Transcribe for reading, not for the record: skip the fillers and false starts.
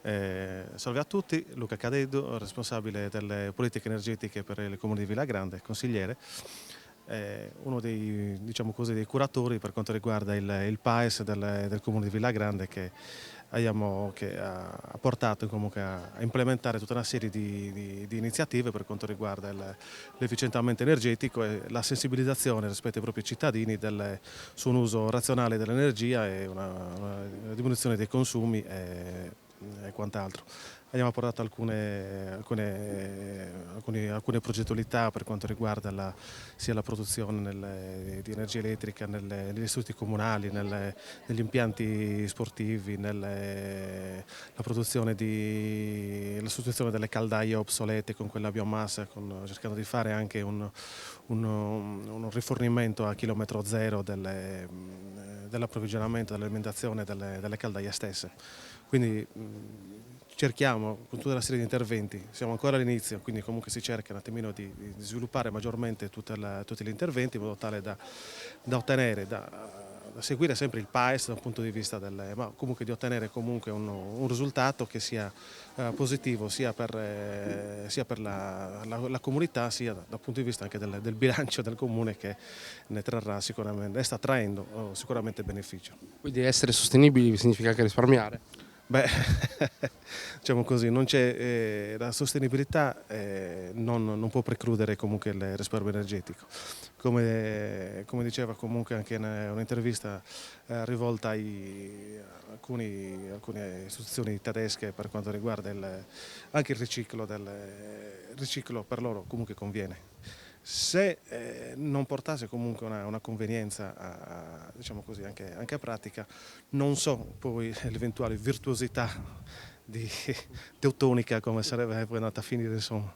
Salve a tutti, Luca Cadeddu, responsabile delle politiche energetiche per il Comune di Villagrande, consigliere, uno dei, diciamo così, dei curatori per quanto riguarda il PAES del Comune di Villagrande che ha portato comunque a implementare tutta una serie di iniziative per quanto riguarda l'efficientamento energetico e la sensibilizzazione rispetto ai propri cittadini su un uso razionale dell'energia e una diminuzione dei consumi e quant'altro. Abbiamo portato alcune progettualità per quanto riguarda sia la produzione di energia elettrica negli istituti comunali, negli impianti sportivi, la produzione la sostituzione delle caldaie obsolete con quella biomassa, cercando di fare anche un rifornimento a chilometro zero dell'approvvigionamento, dell'alimentazione delle caldaie stesse. Quindi cerchiamo con tutta una serie di interventi, siamo ancora all'inizio, quindi comunque si cerca un attimino di sviluppare maggiormente tutti gli interventi in modo tale da ottenere, da seguire sempre il PAES da un punto di vista ma comunque di ottenere comunque un risultato che sia positivo sia per la comunità sia dal punto di vista anche del bilancio del comune che ne trarrà sicuramente, ne sta traendo sicuramente beneficio. Quindi essere sostenibili significa anche risparmiare? Beh, diciamo così, non c'è, la sostenibilità non può precludere comunque il risparmio energetico. Come diceva comunque anche in un'intervista rivolta a alcune istituzioni tedesche per quanto riguarda anche il riciclo per loro comunque conviene. Se non portasse comunque una convenienza diciamo così, anche pratica, non so poi l'eventuale virtuosità teutonica come sarebbe poi andata a finire insomma.